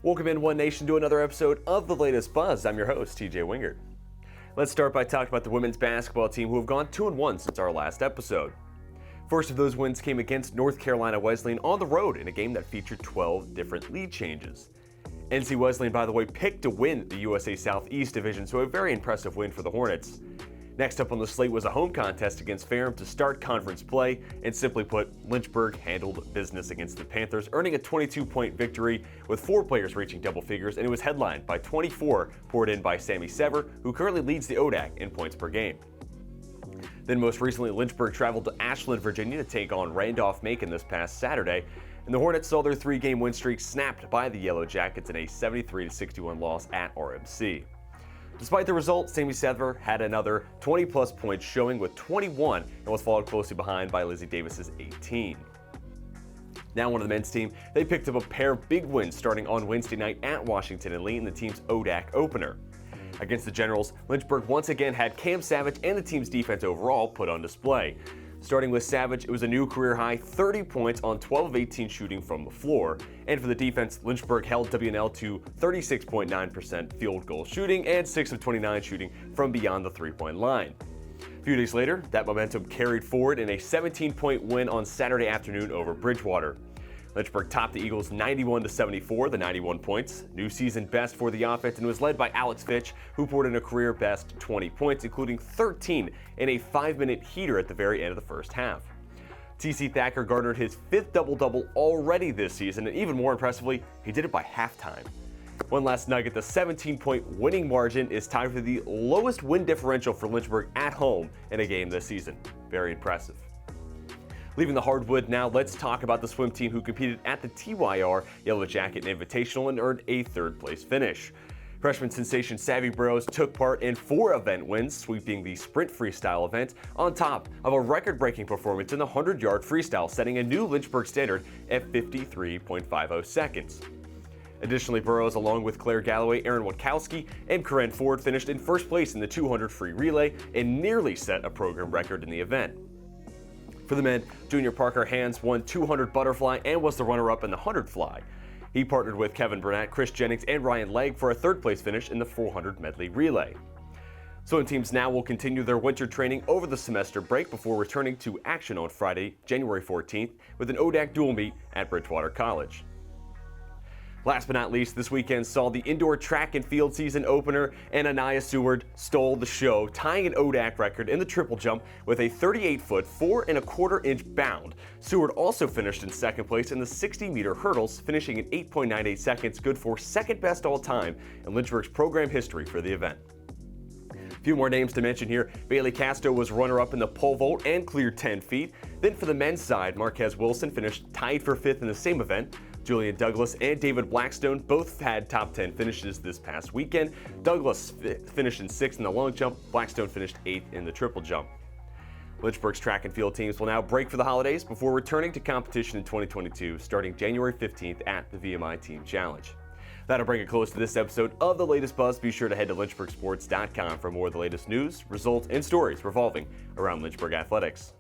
Welcome in, One Nation, to another episode of The Latest Buzz. I'm your host, TJ Wingert. Let's start by talking about the women's basketball team, who have gone 2-1 since our last episode. First of those wins came against North Carolina Wesleyan on the road in a game that featured 12 different lead changes. NC Wesleyan, by the way, picked to win the USA Southeast Division, so a very impressive win for the Hornets. Next up on the slate was a home contest against Ferrum to start conference play, and simply put, Lynchburg handled business against the Panthers, earning a 22-point victory with 4 players reaching double figures, and it was headlined by 24 poured in by Sammy Sever, who currently leads the ODAC in points per game. Then most recently, Lynchburg traveled to Ashland, Virginia to take on Randolph-Macon this past Saturday, and the Hornets saw their 3-game win streak snapped by the Yellow Jackets in a 73-61 loss at RMC. Despite the result, Sammy Sever had another 20-plus points showing with 21 and was followed closely behind by Lizzie Davis's 18. Now on to the men's team. They picked up a pair of big wins starting on Wednesday night at Washington and Lee in the team's ODAC opener. Against the Generals, Lynchburg once again had Cam Savage and the team's defense overall put on display. Starting with Savage, it was a new career-high 30 points on 12 of 18 shooting from the floor. And for the defense, Lynchburg held WNL to 36.9% field goal shooting and 6 of 29 shooting from beyond the three-point line. A few days later, that momentum carried forward in a 17-point win on Saturday afternoon over Bridgewater. Lynchburg topped the Eagles 91-74, the 91 points, new season best for the offense, and was led by Alex Fitch, who poured in a career-best 20 points, including 13 in a 5-minute heater at the very end of the first half. T.C. Thacker garnered his 5th double-double already this season, and even more impressively, he did it by halftime. One last nugget, the 17-point winning margin is tied for the lowest win differential for Lynchburg at home in a game this season. Very impressive. Leaving the hardwood now, let's talk about the swim team who competed at the TYR Yellow Jacket Invitational and earned a 3rd-place finish. Freshman sensation Savvy Burrows took part in 4 event wins, sweeping the sprint freestyle event on top of a record-breaking performance in the 100-yard freestyle, setting a new Lynchburg standard at 53.50 seconds. Additionally, Burrows, along with Claire Galloway, Aaron Watkowski, and Corinne Ford, finished in 1st place in the 200 free relay and nearly set a program record in the event. For the men, Junior Parker Hands won 200 butterfly and was the runner-up in the 100 fly. He partnered with Kevin Burnett, Chris Jennings, and Ryan Legg for a 3rd-place finish in the 400 medley relay. Swim teams now will continue their winter training over the semester break before returning to action on Friday, January 14th, with an ODAC dual meet at Bridgewater College. Last but not least, this weekend saw the indoor track and field season opener, and Anaya Seward stole the show, tying an ODAC record in the triple jump with a 38-foot, 4 1/4-inch bound. Seward also finished in 2nd place in the 60-meter hurdles, finishing in 8.98 seconds, good for 2nd best all time in Lynchburg's program history for the event. A few more names to mention here. Bailey Casto was runner-up in the pole vault and cleared 10 feet. Then for the men's side, Marquez Wilson finished tied for 5th in the same event. Julian Douglas and David Blackstone both had top 10 finishes this past weekend. Douglas finished in 6th in the long jump. Blackstone finished 8th in the triple jump. Lynchburg's track and field teams will now break for the holidays before returning to competition in 2022, starting January 15th at the VMI Team Challenge. That'll bring it close to this episode of The Latest Buzz. Be sure to head to lynchburgsports.com for more of the latest news, results, and stories revolving around Lynchburg athletics.